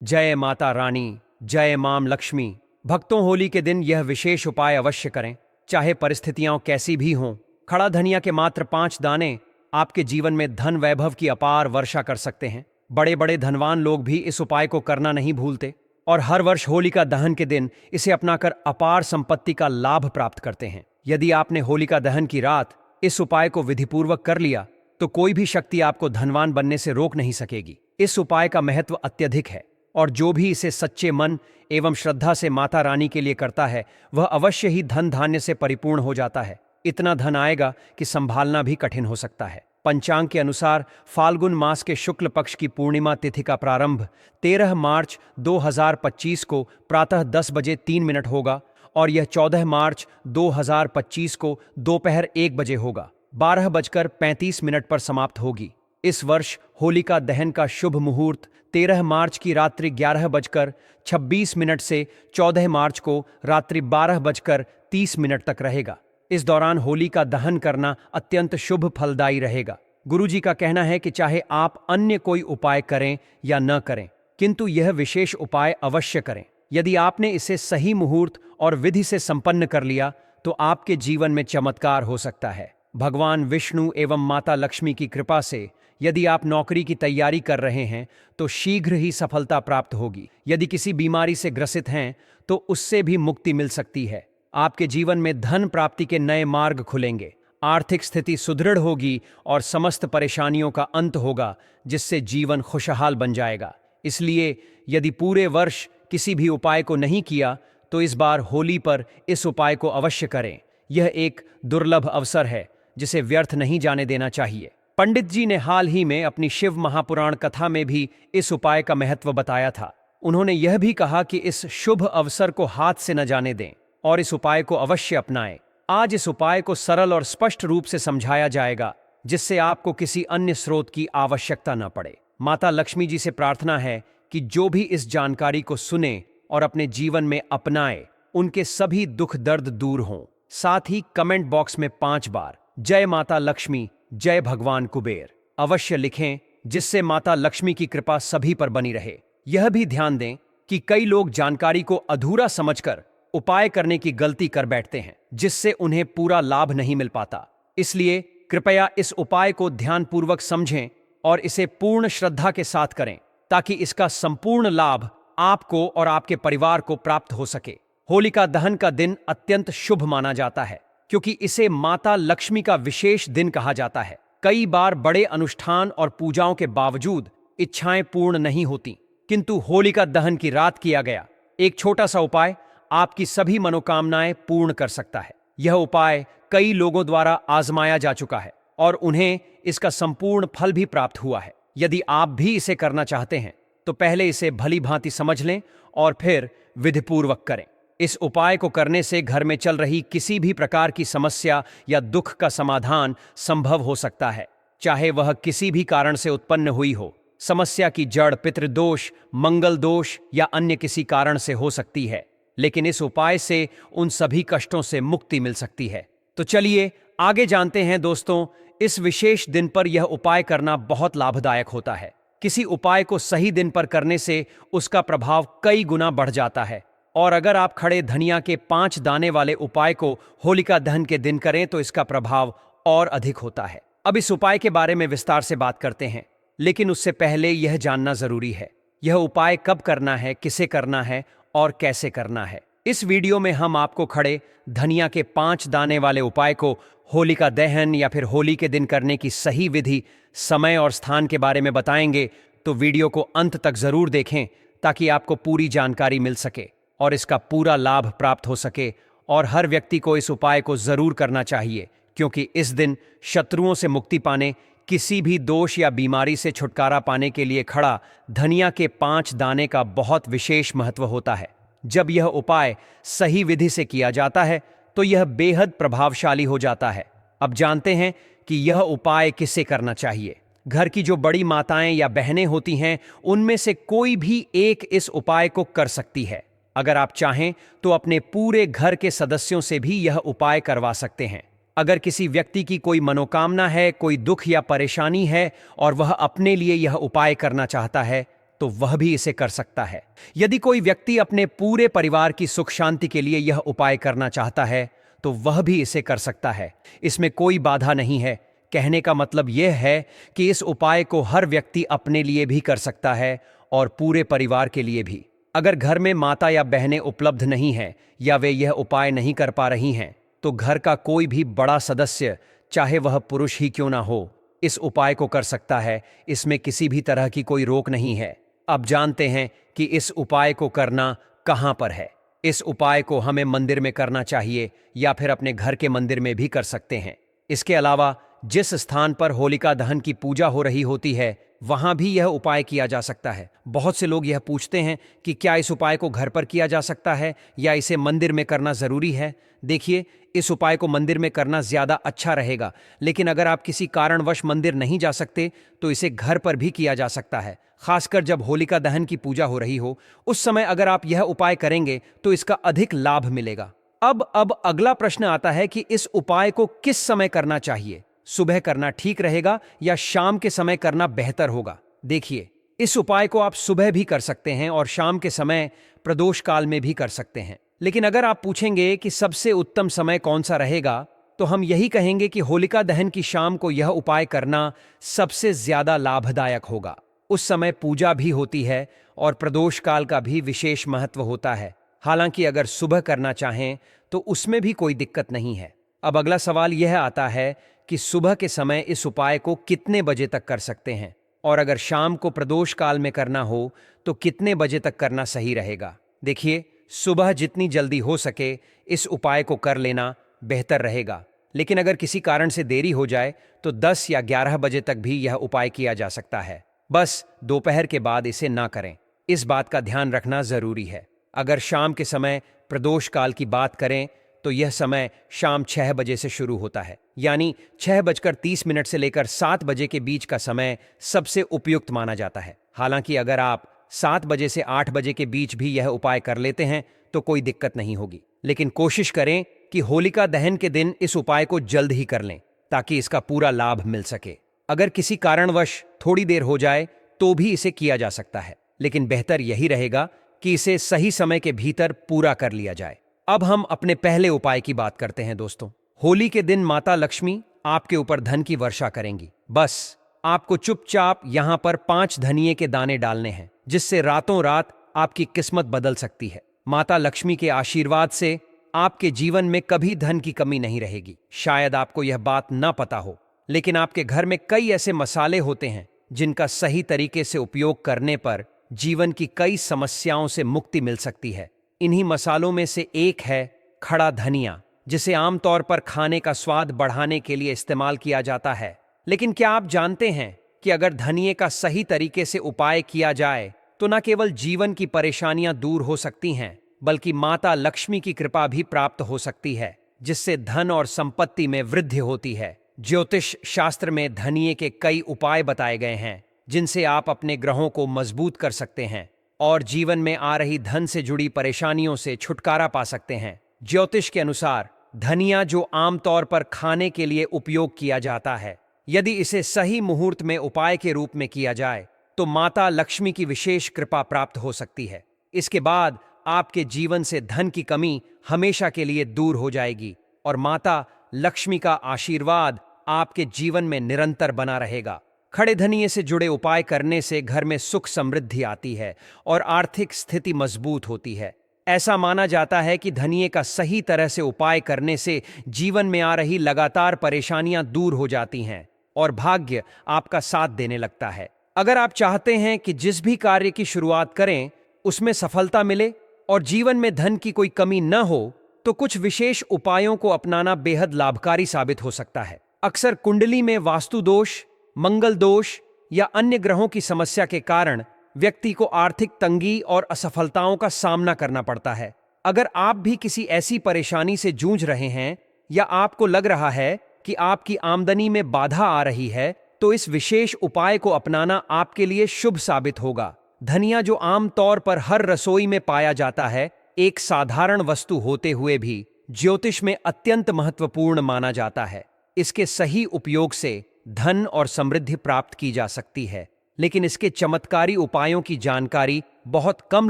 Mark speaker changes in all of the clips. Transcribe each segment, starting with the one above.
Speaker 1: जय माता रानी, जय मां लक्ष्मी। भक्तों, होली के दिन यह विशेष उपाय अवश्य करें, चाहे परिस्थितियां कैसी भी हों। खड़ा धनिया के मात्र 5 दाने आपके जीवन में धन वैभव की अपार वर्षा कर सकते हैं। बड़े बड़े धनवान लोग भी इस उपाय को करना नहीं भूलते और हर वर्ष होलिका दहन के दिन इसे अपनाकर अपार संपत्ति का लाभ प्राप्त करते हैं। यदि आपने होलिका दहन की रात इस उपाय को विधिपूर्वक कर लिया तो कोई भी शक्ति आपको धनवान बनने से रोक नहीं सकेगी। इस उपाय का महत्व अत्यधिक है और जो भी इसे सच्चे मन एवं श्रद्धा से माता रानी के लिए करता है वह अवश्य ही धन धान्य से परिपूर्ण हो जाता है। इतना धन आएगा कि संभालना भी कठिन हो सकता है। पंचांग के अनुसार फाल्गुन मास के शुक्ल पक्ष की पूर्णिमा तिथि का प्रारंभ 13 मार्च 2025 को प्रातः 10 बजे 3 मिनट होगा और यह 14 मार्च 2025 को दोपहर 1 बजे होगा 12:35 पर समाप्त होगी। इस वर्ष होलिका दहन का शुभ मुहूर्त 13 मार्च की रात्रि 11:26 से 14 मार्च को रात्रि 12:30 तक रहेगा। इस दौरान होली का दहन करना अत्यंत शुभ फलदायी रहेगा। गुरुजी का कहना है कि चाहे आप अन्य कोई उपाय करें या न करें, किंतु यह विशेष उपाय अवश्य करें। यदि आपने इसे सही मुहूर्त और विधि से संपन्न कर लिया तो आपके जीवन में चमत्कार हो सकता है। भगवान विष्णु एवं माता लक्ष्मी की कृपा से यदि आप नौकरी की तैयारी कर रहे हैं तो शीघ्र ही सफलता प्राप्त होगी। यदि किसी बीमारी से ग्रसित हैं तो उससे भी मुक्ति मिल सकती है। आपके जीवन में धन प्राप्ति के नए मार्ग खुलेंगे, आर्थिक स्थिति सुदृढ़ होगी और समस्त परेशानियों का अंत होगा, जिससे जीवन खुशहाल बन जाएगा। इसलिए यदि पूरे वर्ष किसी भी उपाय को नहीं किया तो इस बार होली पर इस उपाय को अवश्य करें। यह एक दुर्लभ अवसर है जिसे व्यर्थ नहीं जाने देना चाहिए। पंडित जी ने हाल ही में अपनी शिव महापुराण कथा में भी इस उपाय का महत्व बताया था। उन्होंने यह भी कहा कि इस शुभ अवसर को हाथ से न जाने दें और इस उपाय को अवश्य अपनाएं। आज इस उपाय को सरल और स्पष्ट रूप से समझाया जाएगा, जिससे आपको किसी अन्य स्रोत की आवश्यकता न पड़े। माता लक्ष्मी जी से प्रार्थना है कि जो भी इस जानकारी को सुने और अपने जीवन में अपनाए, उनके सभी दुख दर्द दूर हों। साथ ही कमेंट बॉक्स में 5 बार जय माता लक्ष्मी, जय भगवान कुबेर अवश्य लिखें, जिससे माता लक्ष्मी की कृपा सभी पर बनी रहे। यह भी ध्यान दें कि कई लोग जानकारी को अधूरा समझकर उपाय करने की गलती कर बैठते हैं, जिससे उन्हें पूरा लाभ नहीं मिल पाता। इसलिए कृपया इस उपाय को ध्यानपूर्वक समझें और इसे पूर्ण श्रद्धा के साथ करें, ताकि इसका संपूर्ण लाभ आपको और आपके परिवार को प्राप्त हो सके। होलिका दहन का दिन अत्यंत शुभ माना जाता है, क्योंकि इसे माता लक्ष्मी का विशेष दिन कहा जाता है। कई बार बड़े अनुष्ठान और पूजाओं के बावजूद इच्छाएं पूर्ण नहीं होती, किंतु होलिका दहन की रात किया गया एक छोटा सा उपाय आपकी सभी मनोकामनाएं पूर्ण कर सकता है। यह उपाय कई लोगों द्वारा आजमाया जा चुका है और उन्हें इसका संपूर्ण फल भी प्राप्त हुआ है। यदि आप भी इसे करना चाहते हैं तो पहले इसे भली भांति समझ लें और फिर विधिपूर्वक करें। इस उपाय को करने से घर में चल रही किसी भी प्रकार की समस्या या दुख का समाधान संभव हो सकता है, चाहे वह किसी भी कारण से उत्पन्न हुई हो। समस्या की जड़ पितृदोष, मंगल दोष या अन्य किसी कारण से हो सकती है, लेकिन इस उपाय से उन सभी कष्टों से मुक्ति मिल सकती है। तो चलिए आगे जानते हैं दोस्तों। इस विशेष दिन पर यह उपाय करना बहुत लाभदायक होता है। किसी उपाय को सही दिन पर करने से उसका प्रभाव कई गुना बढ़ जाता है, और अगर आप खड़े धनिया के 5 दाने वाले उपाय को होलिका दहन के दिन करें तो इसका प्रभाव और अधिक होता है। अब इस उपाय के बारे में विस्तार से बात करते हैं, लेकिन उससे पहले यह जानना जरूरी है, यह उपाय कब करना है, किसे करना है और कैसे करना है। इस वीडियो में हम आपको खड़े धनिया के 5 दाने वाले उपाय को होलिका दहन या फिर होली के दिन करने की सही विधि, समय और स्थान के बारे में बताएंगे। तो वीडियो को अंत तक जरूर देखें ताकि आपको पूरी जानकारी मिल सके और इसका पूरा लाभ प्राप्त हो सके। और हर व्यक्ति को इस उपाय को जरूर करना चाहिए, क्योंकि इस दिन शत्रुओं से मुक्ति पाने, किसी भी दोष या बीमारी से छुटकारा पाने के लिए खड़ा धनिया के 5 दाने का बहुत विशेष महत्व होता है। जब यह उपाय सही विधि से किया जाता है तो यह बेहद प्रभावशाली हो जाता है। अब जानते हैं कि यह उपाय किसे करना चाहिए। घर की जो बड़ी माताएं या बहनें होती हैं, उनमें से कोई भी एक इस उपाय को कर सकती है। अगर आप चाहें तो अपने पूरे घर के सदस्यों से भी यह उपाय करवा सकते हैं। अगर किसी व्यक्ति की कोई मनोकामना है, कोई दुख या परेशानी है और वह अपने लिए यह उपाय करना चाहता है, तो वह भी इसे कर सकता है। यदि कोई व्यक्ति अपने पूरे परिवार की सुख शांति के लिए यह उपाय करना चाहता है तो वह भी इसे कर सकता है। इसमें कोई बाधा नहीं है। कहने का मतलब यह है कि इस उपाय को हर व्यक्ति अपने लिए भी कर सकता है और पूरे परिवार के लिए भी। अगर घर में माता या बहनें उपलब्ध नहीं हैं या वे यह उपाय नहीं कर पा रही हैं तो घर का कोई भी बड़ा सदस्य, चाहे वह पुरुष ही क्यों ना हो, इस उपाय को कर सकता है। इसमें किसी भी तरह की कोई रोक नहीं है। अब जानते हैं कि इस उपाय को करना कहां पर है। इस उपाय को हमें मंदिर में करना चाहिए या फिर अपने घर के मंदिर में भी कर सकते हैं। इसके अलावा जिस स्थान पर होलिका दहन की पूजा हो रही होती है वहां भी यह उपाय किया जा सकता है। बहुत से लोग यह पूछते हैं कि क्या इस उपाय को घर पर किया जा सकता है या इसे मंदिर में करना जरूरी है। देखिए, इस उपाय को मंदिर में करना ज्यादा अच्छा रहेगा, लेकिन अगर आप किसी कारणवश मंदिर नहीं जा सकते तो इसे घर पर भी किया जा सकता है। खासकर जब होलिका दहन की पूजा हो रही हो, उस समय अगर आप यह उपाय करेंगे तो इसका अधिक लाभ मिलेगा। अब अगला प्रश्न आता है कि इस उपाय को किस समय करना चाहिए। सुबह करना ठीक रहेगा या शाम के समय करना बेहतर होगा। देखिए, इस उपाय को आप सुबह भी कर सकते हैं और शाम के समय प्रदोष काल में भी कर सकते हैं। लेकिन अगर आप पूछेंगे कि सबसे उत्तम समय कौन सा रहेगा तो हम यही कहेंगे कि होलिका दहन की शाम को यह उपाय करना सबसे ज्यादा लाभदायक होगा। उस समय पूजा भी होती है और प्रदोष काल का भी विशेष महत्व होता है। हालांकि अगर सुबह करना चाहें तो उसमें भी कोई दिक्कत नहीं है। अब अगला सवाल यह आता है कि सुबह के समय इस उपाय को कितने बजे तक कर सकते हैं और अगर शाम को प्रदोष काल में करना हो तो कितने बजे तक करना सही रहेगा। देखिए, सुबह जितनी जल्दी हो सके इस उपाय को कर लेना बेहतर रहेगा, लेकिन अगर किसी कारण से देरी हो जाए तो 10 या 11 बजे तक भी यह उपाय किया जा सकता है। बस दोपहर के बाद इसे ना करें, इस बात का ध्यान रखना जरूरी है। अगर शाम के समय प्रदोष काल की बात करें तो यह समय शाम 6 बजे से शुरू होता है, यानी 6:30 से लेकर 7 बजे के बीच का समय सबसे उपयुक्त माना जाता है। हालांकि अगर आप 7 बजे से 8 बजे के बीच भी यह उपाय कर लेते हैं तो कोई दिक्कत नहीं होगी, लेकिन कोशिश करें कि होलिका दहन के दिन इस उपाय को जल्द ही कर लें ताकि इसका पूरा लाभ मिल सके। अगर किसी कारणवश थोड़ी देर हो जाए तो भी इसे किया जा सकता है, लेकिन बेहतर यही रहेगा कि इसे सही समय के भीतर पूरा कर लिया जाए। अब हम अपने पहले उपाय की बात करते हैं दोस्तों। होली के दिन माता लक्ष्मी आपके ऊपर धन की वर्षा करेंगी। बस आपको चुपचाप यहां पर 5 धनिये के दाने डालने हैं, जिससे रातों रात आपकी किस्मत बदल सकती है। माता लक्ष्मी के आशीर्वाद से आपके जीवन में कभी धन की कमी नहीं रहेगी। शायद आपको यह बात न पता हो, लेकिन आपके घर में कई ऐसे मसाले होते हैं जिनका सही तरीके से उपयोग करने पर जीवन की कई समस्याओं से मुक्ति मिल सकती है। इन्हीं मसालों में से एक है खड़ा धनिया, जिसे आमतौर पर खाने का स्वाद बढ़ाने के लिए इस्तेमाल किया जाता है। लेकिन क्या आप जानते हैं कि अगर धनिये का सही तरीके से उपाय किया जाए तो न केवल जीवन की परेशानियां दूर हो सकती हैं, बल्कि माता लक्ष्मी की कृपा भी प्राप्त हो सकती है, जिससे धन और संपत्ति में वृद्धि होती है। ज्योतिष शास्त्र में धनिये के कई उपाय बताए गए हैं जिनसे आप अपने ग्रहों को मजबूत कर सकते हैं और जीवन में आ रही धन से जुड़ी परेशानियों से छुटकारा पा सकते हैं। ज्योतिष के अनुसार धनिया, जो आमतौर पर खाने के लिए उपयोग किया जाता है, यदि इसे सही मुहूर्त में उपाय के रूप में किया जाए तो माता लक्ष्मी की विशेष कृपा प्राप्त हो सकती है। इसके बाद आपके जीवन से धन की कमी हमेशा के लिए दूर हो जाएगी और माता लक्ष्मी का आशीर्वाद आपके जीवन में निरंतर बना रहेगा। खड़े धनिये से जुड़े उपाय करने से घर में सुख समृद्धि आती है और आर्थिक स्थिति मजबूत होती है। ऐसा माना जाता है कि धनिये का सही तरह से उपाय करने से जीवन में आ रही लगातार परेशानियां दूर हो जाती हैं और भाग्य आपका साथ देने लगता है। अगर आप चाहते हैं कि जिस भी कार्य की शुरुआत करें उसमें सफलता मिले और जीवन में धन की कोई कमी न हो, तो कुछ विशेष उपायों को अपनाना बेहद लाभकारी साबित हो सकता है। अक्सर कुंडली में वास्तु दोष, मंगल दोष या अन्य ग्रहों की समस्या के कारण व्यक्ति को आर्थिक तंगी और असफलताओं का सामना करना पड़ता है। अगर आप भी किसी ऐसी परेशानी से जूझ रहे हैं या आपको लग रहा है कि आपकी आमदनी में बाधा आ रही है, तो इस विशेष उपाय को अपनाना आपके लिए शुभ साबित होगा। धनिया, जो आमतौर पर हर रसोई में पाया जाता है, एक साधारण वस्तु होते हुए भी ज्योतिष में अत्यंत महत्वपूर्ण माना जाता है। इसके सही उपयोग से धन और समृद्धि प्राप्त की जा सकती है, लेकिन इसके चमत्कारी उपायों की जानकारी बहुत कम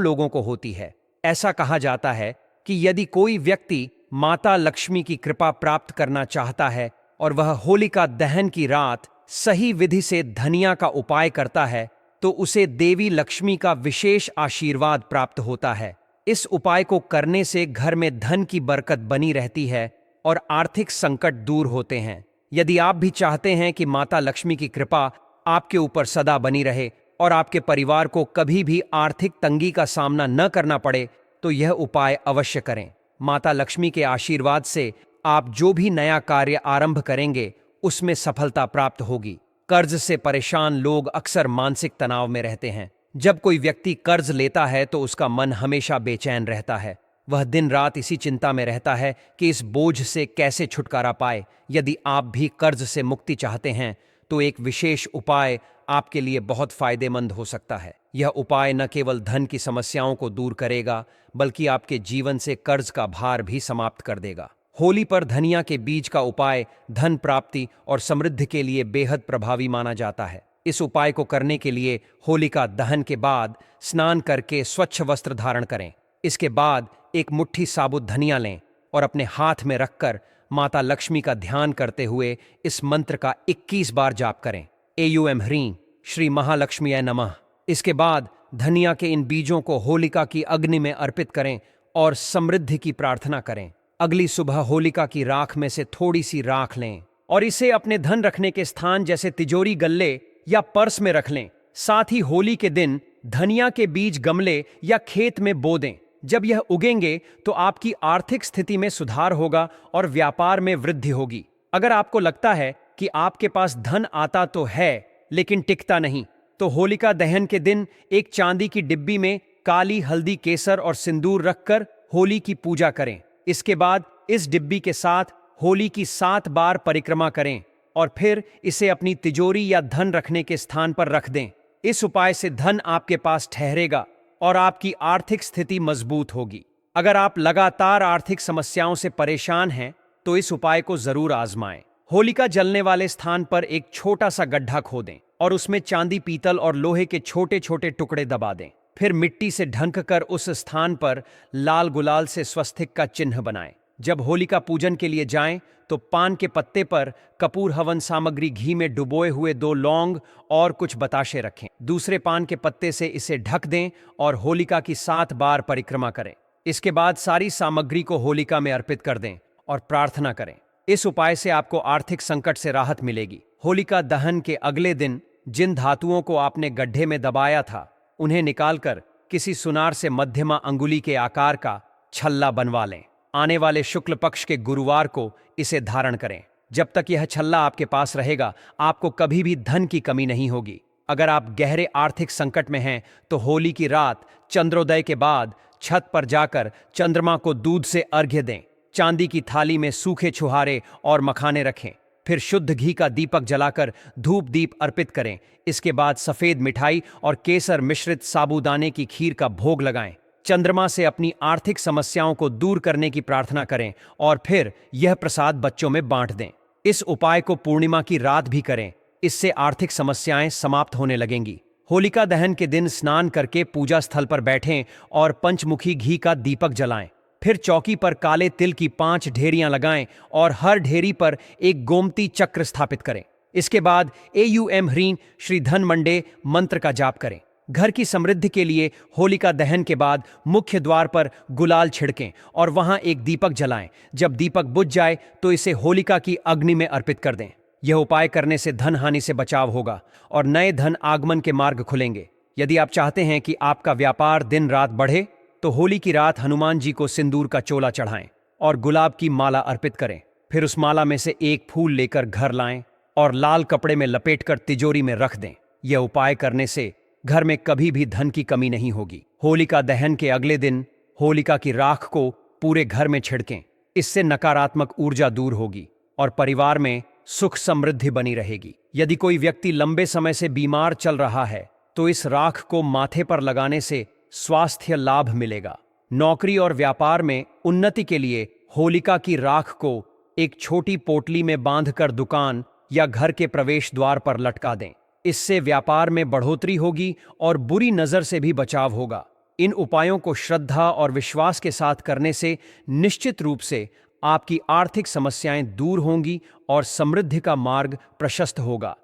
Speaker 1: लोगों को होती है। ऐसा कहा जाता है कि यदि कोई व्यक्ति माता लक्ष्मी की कृपा प्राप्त करना चाहता है और वह होलिका दहन की रात सही विधि से धनिया का उपाय करता है, तो उसे देवी लक्ष्मी का विशेष आशीर्वाद प्राप्त होता है। इस उपाय को करने से घर में धन की बरकत बनी रहती है और आर्थिक संकट दूर होते हैं। यदि आप भी चाहते हैं कि माता लक्ष्मी की कृपा आपके ऊपर सदा बनी रहे और आपके परिवार को कभी भी आर्थिक तंगी का सामना न करना पड़े, तो यह उपाय अवश्य करें। माता लक्ष्मी के आशीर्वाद से आप जो भी नया कार्य आरंभ करेंगे उसमें सफलता प्राप्त होगी। कर्ज से परेशान लोग अक्सर मानसिक तनाव में रहते हैं। जब कोई व्यक्ति कर्ज लेता है तो उसका मन हमेशा बेचैन रहता है। वह दिन रात इसी चिंता में रहता है कि इस बोझ से कैसे छुटकारा पाए। यदि आप भी कर्ज से मुक्ति चाहते हैं तो एक विशेष उपाय आपके लिए बहुत फायदेमंद हो सकता है। यह उपाय न केवल धन की समस्याओं को दूर करेगा, बल्कि आपके जीवन से कर्ज का भार भी समाप्त कर देगा। होली पर धनिया के बीज का उपाय धन प्राप्ति और समृद्धि के लिए बेहद प्रभावी माना जाता है। इस उपाय को करने के लिए होलिका दहन के बाद स्नान करके स्वच्छ वस्त्र धारण करें। इसके बाद एक मुट्ठी साबुत धनिया लें और अपने हाथ में रखकर माता लक्ष्मी का ध्यान करते हुए इस मंत्र का 21 बार जाप करें। एयूएम ह्रीं श्री महालक्ष्मीय नमः। इसके बाद धनिया के इन बीजों को होलिका की अग्नि में अर्पित करें और समृद्धि की प्रार्थना करें। अगली सुबह होलिका की राख में से थोड़ी सी राख लें और इसे अपने धन रखने के स्थान जैसे तिजोरी, गल्ले या पर्स में रख लें। साथ ही होली के दिन धनिया के बीज गमले या खेत में बो दें। जब यह उगेंगे तो आपकी आर्थिक स्थिति में सुधार होगा और व्यापार में वृद्धि होगी। अगर आपको लगता है कि आपके पास धन आता तो है लेकिन टिकता नहीं, तो होलिका दहन के दिन एक चांदी की डिब्बी में काली हल्दी, केसर और सिंदूर रखकर होली की पूजा करें। इसके बाद इस डिब्बी के साथ होली की 7 बार परिक्रमा करें और फिर इसे अपनी तिजोरी या धन रखने के स्थान पर रख दें। इस उपाय से धन आपके पास ठहरेगा और आपकी आर्थिक स्थिति मजबूत होगी। अगर आप लगातार आर्थिक समस्याओं से परेशान हैं तो इस उपाय को जरूर आजमाएं। होलिका जलने वाले स्थान पर एक छोटा सा गड्ढा खोदें और उसमें चांदी, पीतल और लोहे के छोटे छोटे टुकड़े दबा दें। फिर मिट्टी से ढंक कर उस स्थान पर लाल गुलाल से स्वस्तिक का चिन्ह बनाएं। जब होलिका पूजन के लिए जाएं तो पान के पत्ते पर कपूर हवन सामग्री, घी में डुबोए हुए 2 लौंग और कुछ बताशे रखें। दूसरे पान के पत्ते से इसे ढक दें और होलिका की 7 बार परिक्रमा करें। इसके बाद सारी सामग्री को होलिका में अर्पित कर दें और प्रार्थना करें। इस उपाय से आपको आर्थिक संकट से राहत मिलेगी। होलिका दहन के अगले दिन जिन धातुओं को आपने गड्ढे में दबाया था, उन्हें निकालकर किसी सुनार से मध्यमा अंगुली के आकार का छल्ला बनवा लें। आने वाले शुक्ल पक्ष के गुरुवार को इसे धारण करें। जब तक यह छल्ला आपके पास रहेगा, आपको कभी भी धन की कमी नहीं होगी। अगर आप गहरे आर्थिक संकट में हैं तो होली की रात चंद्रोदय के बाद छत पर जाकर चंद्रमा को दूध से अर्घ्य दें। चांदी की थाली में सूखे छुहारे और मखाने रखें। फिर शुद्ध घी का दीपक जलाकर धूप दीप अर्पित करें। इसके बाद सफेद मिठाई और केसर मिश्रित साबूदाने की खीर का भोग लगाएं। चंद्रमा से अपनी आर्थिक समस्याओं को दूर करने की प्रार्थना करें और फिर यह प्रसाद बच्चों में बांट दें। इस उपाय को पूर्णिमा की रात भी करें। इससे आर्थिक समस्याएं समाप्त होने लगेंगी। होलिका दहन के दिन स्नान करके पूजा स्थल पर बैठें और पंचमुखी घी का दीपक जलाएं। फिर चौकी पर काले तिल की 5 ढेरियां लगाएं और हर ढेरी पर एक गोमती चक्र स्थापित करें। इसके बाद एयूएम ह्रीं श्री धन मंडे मंत्र का जाप करें। घर की समृद्धि के लिए होलिका दहन के बाद मुख्य द्वार पर गुलाल छिड़कें और वहां एक दीपक जलाएं। जब दीपक बुझ जाए तो इसे होलिका की अग्नि में अर्पित कर दें। यह उपाय करने से धन हानि से बचाव होगा और नए धन आगमन के मार्ग खुलेंगे। यदि आप चाहते हैं कि आपका व्यापार दिन रात बढ़े तो होली की रात हनुमान जी को सिंदूर का चोला चढ़ाएं और गुलाब की माला अर्पित करें। फिर उस माला में से एक फूल लेकर घर लाएं और लाल कपड़े में लपेटकर तिजोरी में रख दें। यह उपाय करने से घर में कभी भी धन की कमी नहीं होगी। होलिका दहन के अगले दिन होलिका की राख को पूरे घर में छिड़कें। इससे नकारात्मक ऊर्जा दूर होगी और परिवार में सुख समृद्धि बनी रहेगी। यदि कोई व्यक्ति लंबे समय से बीमार चल रहा है तो इस राख को माथे पर लगाने से स्वास्थ्य लाभ मिलेगा। नौकरी और व्यापार में उन्नति के लिए होलिका की राख को एक छोटी पोटली में बांधकर दुकान या घर के प्रवेश द्वार पर लटका दें। इससे व्यापार में बढ़ोतरी होगी और बुरी नजर से भी बचाव होगा। इन उपायों को श्रद्धा और विश्वास के साथ करने से निश्चित रूप से आपकी आर्थिक समस्याएं दूर होंगी और समृद्धि का मार्ग प्रशस्त होगा।